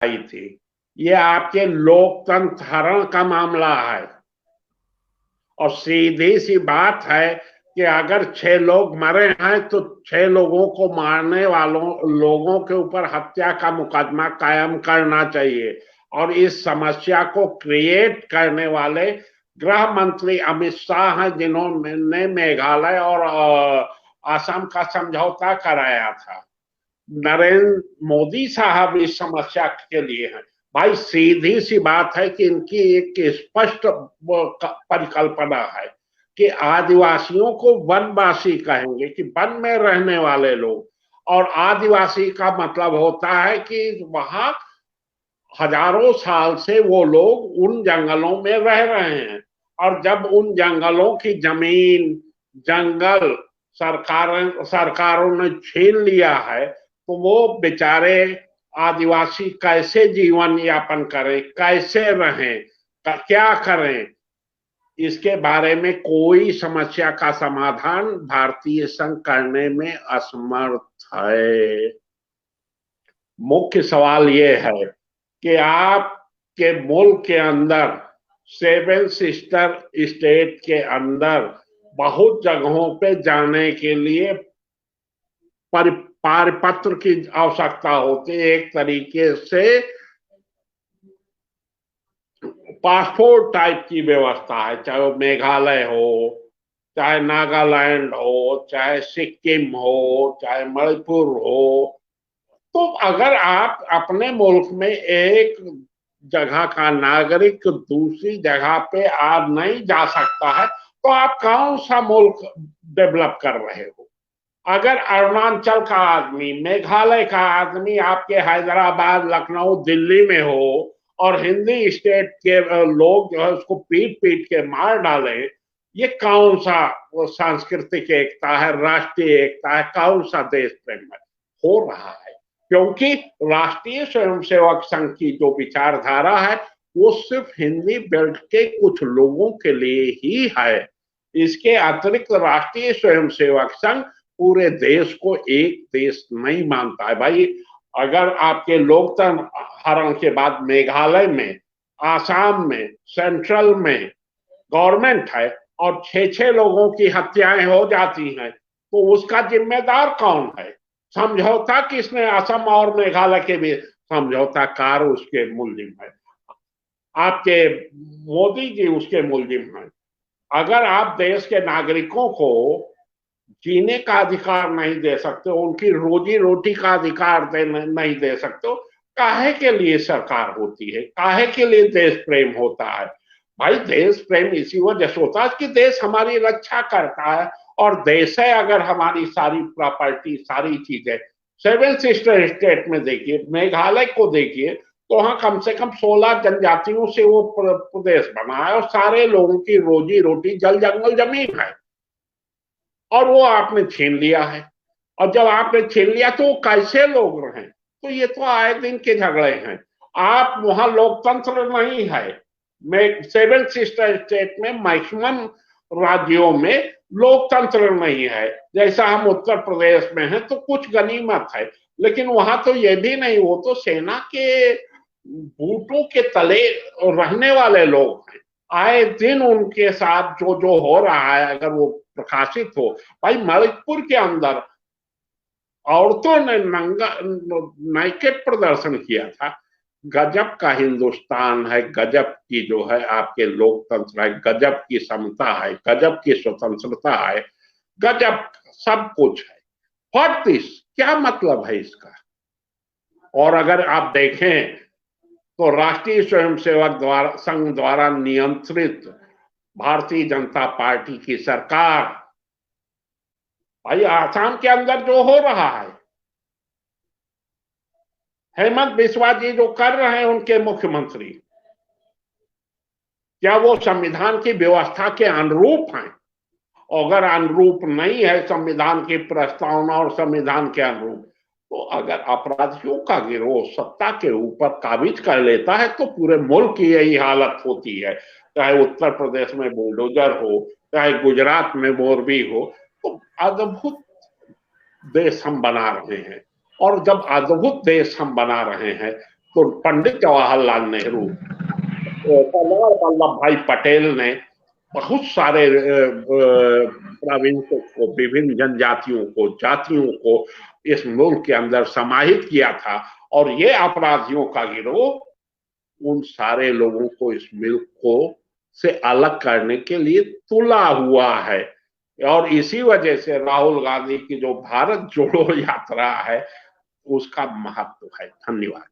आई थी। ये आपके लोकतंत्र हरण का मामला है। और सीधी सी बात है कि अगर 6 लोग मरे हैं तो 6 लोगों को मारने वालों लोगों के ऊपर हत्या का मुकदमा कायम करना चाहिए। और इस समस्या को क्रिएट करने वाले गृह मंत्री अमित शाह हैं, जिन्होंने मेघालय और असम का समझौता कराया था। नरेंद्र मोदी साहब इस समस्या के लिए हैं। भाई सीधी सी बात है कि इनकी एक स्पष्ट परिकल्पना है कि आदिवासियों को वनवासी कहेंगे, कि वन में रहने वाले लोग। और आदिवासी का मतलब होता है कि वहां हजारों साल से वो लोग उन जंगलों में रह रहे हैं। और जब उन जंगलों की जमीन, जंगल सरकारों ने छीन लिया है, तो वो बेचारे आदिवासी कैसे जीवन यापन करें, कैसे रहें, क्या करें, इसके बारे में कोई समस्या का समाधान भारतीय संघ करने में असमर्थ है। मुख्य सवाल ये है कि आपके मुल्क के अंदर, सेवन सिस्टर स्टेट के अंदर बहुत जगहों पे जाने के लिए पारपत्र की आवश्यकता होती है। एक तरीके से पासपोर्ट टाइप की व्यवस्था है, चाहे वो मेघालय हो, चाहे नागालैंड हो, चाहे सिक्किम हो, चाहे मणिपुर हो। तो अगर आप अपने मुल्क में एक जगह का नागरिक दूसरी जगह पे आ नहीं जा सकता है, तो आप कौन सा मुल्क डेवलप कर रहे हो? अगर अरुणाचल का आदमी, मेघालय का आदमी आपके हैदराबाद, लखनऊ, दिल्ली में हो और हिंदी स्टेट के लोग जो है उसको पीट पीट के मार डाले, ये कौन सा वो सांस्कृतिक एकता है, राष्ट्रीय एकता है, कौन सा देश प्रेम है? हो रहा है क्योंकि राष्ट्रीय स्वयंसेवक संघ की जो विचारधारा है वो सिर्फ हिंदी बेल्ट के कुछ लोगों के लिए ही है। इसके अतिरिक्त राष्ट्रीय स्वयंसेवक संघ पूरे देश को एक देश नहीं मानता है। भाई अगर आपके लोकतंत्र हरण के बाद मेघालय में, आसाम में, सेंट्रल में गवर्नमेंट है और 6 6 लोगों की हत्याएं हो जाती हैं, तो उसका जिम्मेदार कौन है? समझौता किसने असम और मेघालय के बीच? समझौताकार उसके मुलजिम है, आपके मोदी जी उसके मुलजिम हैं। अगर आप देश के नागरिकों को जीने का अधिकार नहीं दे सकते, उनकी रोजी रोटी का अधिकार नहीं दे सकते, काहे के लिए सरकार होती है? काहे के लिए देश प्रेम होता है? भाई देश प्रेम इसी वजह से होता है कि देश हमारी रक्षा करता है। और देश है अगर हमारी सारी प्रॉपर्टी, सारी चीजें। सेवन सिस्टर स्टेट में देखिए, मेघालय को देखिए, तो वहां कम से कम 16 जनजातियों से वो प्रदेश बना है और सारे लोगों की रोजी रोटी जल जंगल जमीन है। और वो आपने छीन लिया है। और जब आपने छीन लिया तो वो कैसे लोग रहे? तो ये तो आए दिन के झगड़े हैं। आप वहां लोकतंत्र नहीं है। मैं सेवन सिस्टर स्टेट में मैक्सिमम राज्यों में लोकतंत्र नहीं है। जैसा हम उत्तर प्रदेश में हैं तो कुछ गनीमत है, लेकिन वहां तो ये भी नहीं, वो तो सेना के बूटों के तले रहने वाले लोग हैं। आए दिन उनके साथ जो जो हो रहा है अगर वो प्रकाशित हो। भाई मणिपुर के अंदर औरतों ने नंगा नाइकेट प्रदर्शन किया था। गजब का हिंदुस्तान है, गजब की जो है आपके लोकतंत्र है, गजब की समता है, गजब की स्वतंत्रता है, गजब सब कुछ है। व्हाट दिस, क्या मतलब है इसका? और अगर आप देखें तो राष्ट्रीय स्वयंसेवक द्वारा संघ द्वारा नियंत्रित भारतीय जनता पार्टी की सरकार, भाई आसाम के अंदर जो हो रहा है, हेमंत बिस्वा जी जो कर रहे हैं उनके मुख्यमंत्री, क्या वो संविधान की व्यवस्था के अनुरूप हैं? अगर अनुरूप नहीं है संविधान की प्रस्तावना और संविधान के अनुरूप, तो अगर अपराधियों का गिरोह सत्ता के ऊपर काबिज कर लेता है तो पूरे मुल्क की यही हालत होती है। चाहे उत्तर प्रदेश में बुलडोजर हो, चाहे गुजरात में मोरबी हो। तो अद्भुत देश हम बना रहे हैं। और जब अद्भुत देश हम बना रहे हैं तो पंडित जवाहरलाल नेहरू, सरदार वल्लभ भाई पटेल ने बहुत सारे प्रोविंस को, विभिन्न जनजातियों को, जातियों को इस मुल्क के अंदर समाहित किया था। और ये अपराधियों का गिरोह उन सारे लोगों को इस मुल्क को से अलग करने के लिए तुला हुआ है। और इसी वजह से राहुल गांधी की जो भारत जोड़ो यात्रा है उसका महत्व है। धन्यवाद।